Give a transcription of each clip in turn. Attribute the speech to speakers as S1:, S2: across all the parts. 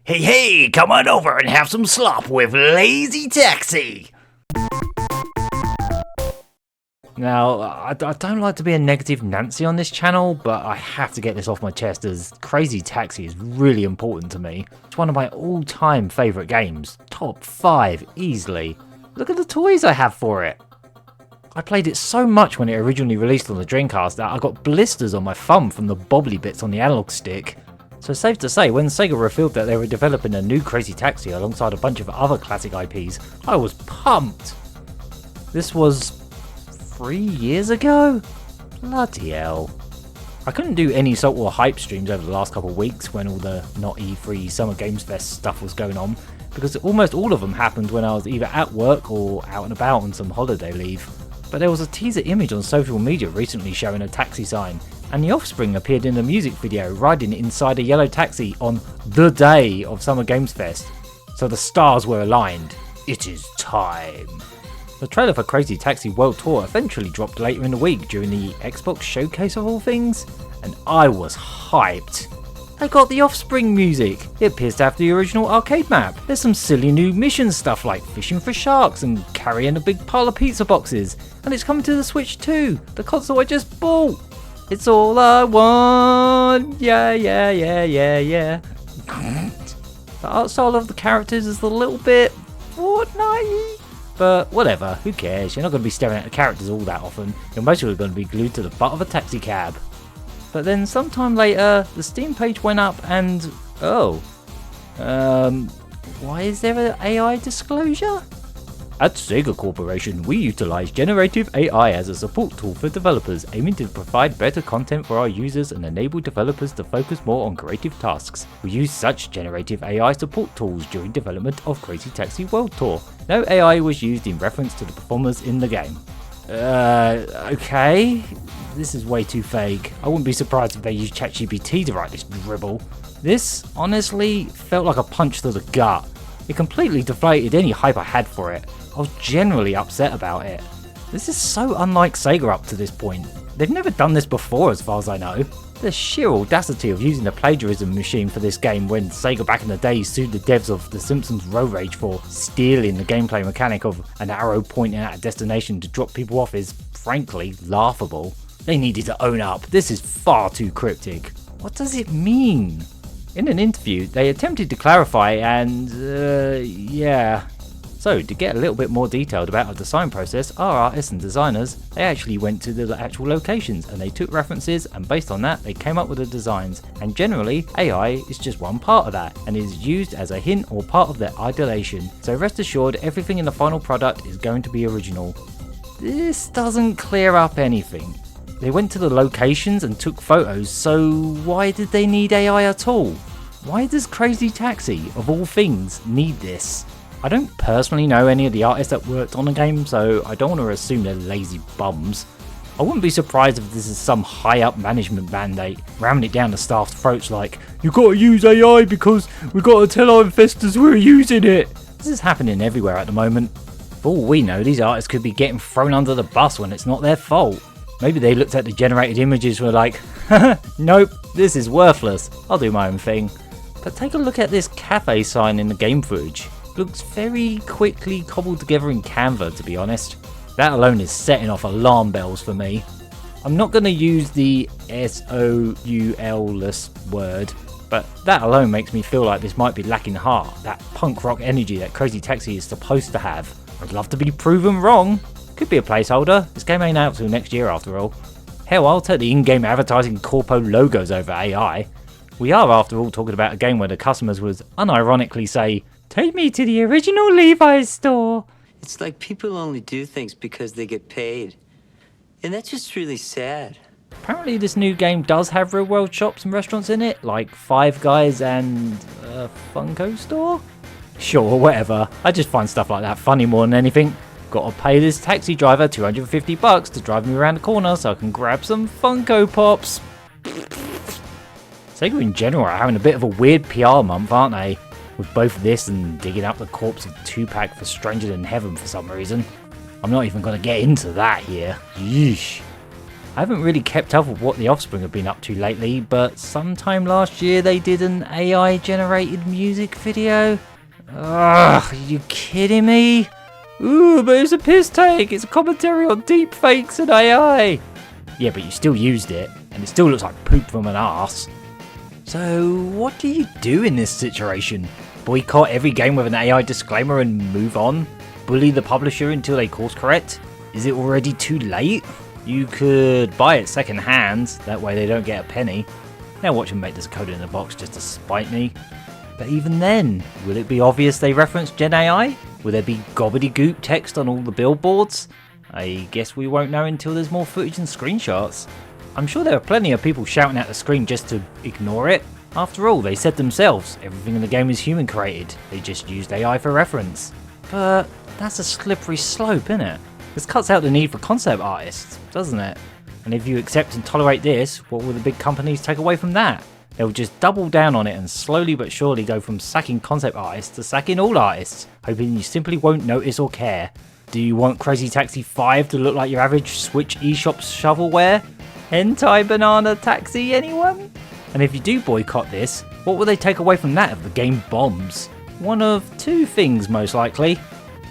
S1: Hey, hey, come on over and have some slop with Lazy Taxi! Now, I don't like to be a negative Nancy on this channel, but I have to get this off my chest as Crazy Taxi is really important to me. It's one of my all-time favourite games. Top 5, easily. Look at the toys I have for it. I played it so much when it originally released on the Dreamcast that I got blisters on my thumb from the bobbly bits on the analog stick. So safe to say, when Sega revealed that they were developing a new Crazy Taxi alongside a bunch of other classic IPs, I was pumped! This was 3 years ago? Bloody hell. I couldn't do any saltwater hype streams over the last couple of weeks when all the not E3 Summer Games Fest stuff was going on, because almost all of them happened when I was either at work or out and about on some holiday leave. But there was a teaser image on social media recently showing a taxi sign, and the Offspring appeared in a music video riding inside a yellow taxi on the day of Summer Games Fest. So the stars were aligned. It is time. The trailer for Crazy Taxi World Tour eventually dropped later in the week during the Xbox showcase of all things, and I was hyped. They got the Offspring music. It appears to have the original arcade map. There's some silly new mission stuff like fishing for sharks and carrying a big pile of pizza boxes, and it's coming to the Switch too, the console I just bought. It's all I want, yeah. The art style of the characters is a little bit Fortnite, but whatever, who cares? You're not going to be staring at the characters all that often. You're mostly going to be glued to the butt of a taxi cab. But then sometime later, the Steam page went up and, why is there an AI disclosure? At Sega Corporation, we utilize generative AI as a support tool for developers, aiming to provide better content for our users and enable developers to focus more on creative tasks. We use such generative AI support tools during development of Crazy Taxi World Tour. No AI was used in reference to the performers in the game. Okay. This is way too vague. I wouldn't be surprised if they used ChatGPT to write this dribble. This, honestly, felt like a punch to the gut. It completely deflated any hype I had for it. I was generally upset about it. This is so unlike Sega up to this point. They've never done this before as far as I know. The sheer audacity of using the plagiarism machine for this game when Sega back in the day sued the devs of The Simpsons Road Rage for stealing the gameplay mechanic of an arrow pointing at a destination to drop people off is frankly laughable. They needed to own up. This is far too cryptic. What does it mean? In an interview, they attempted to clarify and, yeah. So, to get a little bit more detailed about our design process, our artists and designers, they actually went to the actual locations and they took references, and based on that, they came up with the designs. And generally, AI is just one part of that and is used as a hint or part of their ideation. So rest assured, everything in the final product is going to be original. This doesn't clear up anything. They went to the locations and took photos, so why did they need AI at all? Why does Crazy Taxi, of all things, need this? I don't personally know any of the artists that worked on the game, so I don't want to assume they're lazy bums. I wouldn't be surprised if this is some high-up management mandate, ramming it down the staff's throats like, "You gotta use AI because we gotta tell our investors we're using it." This is happening everywhere at the moment. For all we know, these artists could be getting thrown under the bus when it's not their fault. Maybe they looked at the generated images and were like, nope, this is worthless, I'll do my own thing. But take a look at this cafe sign in the game footage. Looks very quickly cobbled together in Canva, to be honest. That alone is setting off alarm bells for me. I'm not going to use the soul-less word, but that alone makes me feel like this might be lacking heart, that punk rock energy that Crazy Taxi is supposed to have. I'd love to be proven wrong. Could be a placeholder, this game ain't out till next year after all. Hell, I'll take the in-game advertising corpo logos over AI. We are after all talking about a game where the customers would unironically say, "Take me to the original Levi's store."
S2: It's like people only do things because they get paid. And that's just really sad.
S1: Apparently this new game does have real world shops and restaurants in it, like Five Guys and a Funko store? Sure, whatever. I just find stuff like that funny more than anything. Gotta pay this taxi driver $250 to drive me around the corner so I can grab some Funko Pops. Sega in general are having a bit of a weird PR month, aren't they? With both this and digging up the corpse of Tupac for Stranger Than Heaven for some reason. I'm not even gonna get into that here. Yeesh. I haven't really kept up with what the Offspring have been up to lately, but sometime last year they did an AI generated music video. Ugh, are you kidding me? Ooh, but it's a piss take. It's a commentary on deep fakes and AI. Yeah, but you still used it, and it still looks like poop from an arse. So, what do you do in this situation? Boycott every game with an AI disclaimer and move on? Bully the publisher until they course correct? Is it already too late? You could buy it second hand, that way they don't get a penny. Now watch them make this code in the box just to spite me. But even then, will it be obvious they reference Gen AI? Will there be gobbledygook text on all the billboards? I guess we won't know until there's more footage and screenshots. I'm sure there are plenty of people shouting at the screen just to ignore it. After all, they said themselves, everything in the game is human created, they just used AI for reference. But that's a slippery slope, isn't it? This cuts out the need for concept artists, doesn't it? And if you accept and tolerate this, what will the big companies take away from that? They'll just double down on it and slowly but surely go from sacking concept artists to sacking all artists, hoping you simply won't notice or care. Do you want Crazy Taxi 5 to look like your average Switch eShop shovelware? Hentai Banana Taxi, anyone? And if you do boycott this, what will they take away from that if the game bombs? One of two things most likely.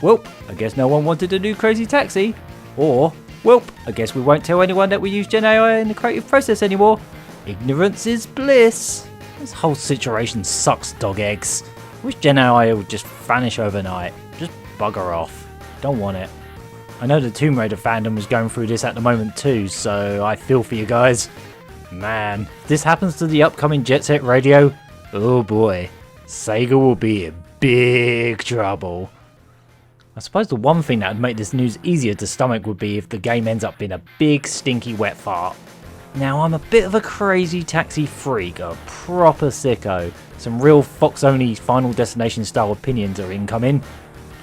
S1: Welp, I guess no one wanted to do Crazy Taxi. Or, welp, I guess we won't tell anyone that we use Gen AI in the creative process anymore. Ignorance is bliss. This whole situation sucks dog eggs. I wish Gen AI would just vanish overnight. Just bugger off. Don't want it. I know the Tomb Raider fandom is going through this at the moment too, so I feel for you guys. Man, if this happens to the upcoming Jet Set Radio, oh boy, Sega will be in big trouble. I suppose the one thing that would make this news easier to stomach would be if the game ends up being a big stinky wet fart. Now I'm a bit of a Crazy Taxi freak, a proper sicko. Some real Fox-only Final Destination style opinions are incoming.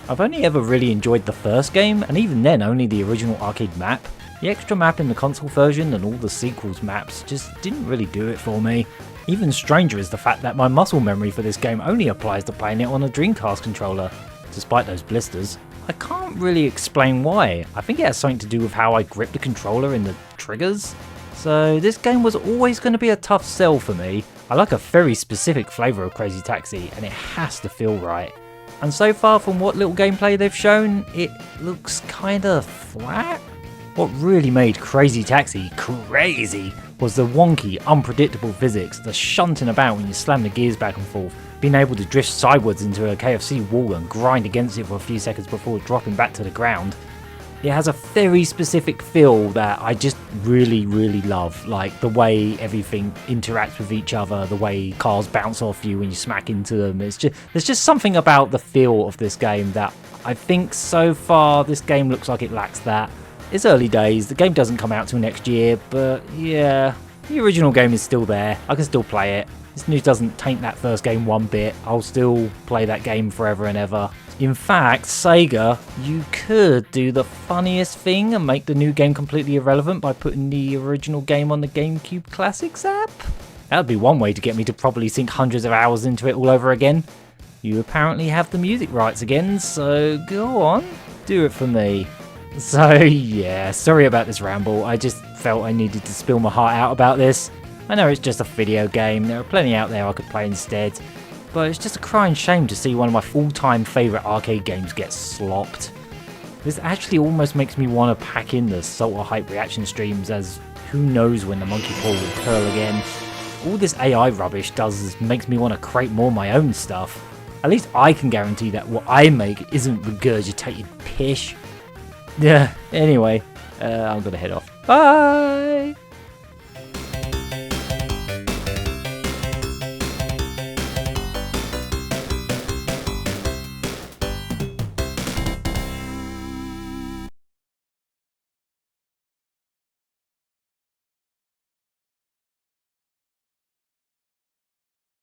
S1: I've only ever really enjoyed the first game, and even then only the original arcade map. The extra map in the console version and all the sequels maps just didn't really do it for me. Even stranger is the fact that my muscle memory for this game only applies to playing it on a Dreamcast controller. Despite those blisters, I can't really explain why. I think it has something to do with how I grip the controller and the triggers. So this game was always going to be a tough sell for me. I like a very specific flavour of Crazy Taxi and it has to feel right. And so far from what little gameplay they've shown, it looks kinda flat. What really made Crazy Taxi crazy was the wonky, unpredictable physics, the shunting about when you slam the gears back and forth, being able to drift sideways into a KFC wall and grind against it for a few seconds before dropping back to the ground. It has a very specific feel that I just really love, like the way everything interacts with each other, the way cars bounce off you when you smack into them. There's just something about the feel of this game that I think so far this game looks like it lacks that. It's early days, the game doesn't come out till next year, but yeah, the original game is still there, I can still play it. This news doesn't taint that first game one bit, I'll still play that game forever and ever. In fact, Sega, you could do the funniest thing and make the new game completely irrelevant by putting the original game on the GameCube Classics app? That would be one way to get me to probably sink hundreds of hours into it all over again. You apparently have the music rights again, so go on, do it for me. So yeah, sorry about this ramble, I just felt I needed to spill my heart out about this. I know it's just a video game, there are plenty out there I could play instead, but it's just a crying shame to see one of my all-time favourite arcade games get slopped. This actually almost makes me want to pack in the Salt or Hype reaction streams, as who knows when the monkey paw will curl again. All this AI rubbish does is makes me want to create more of my own stuff. At least I can guarantee that what I make isn't regurgitated pish. Yeah, anyway, I'm gonna head off. Bye!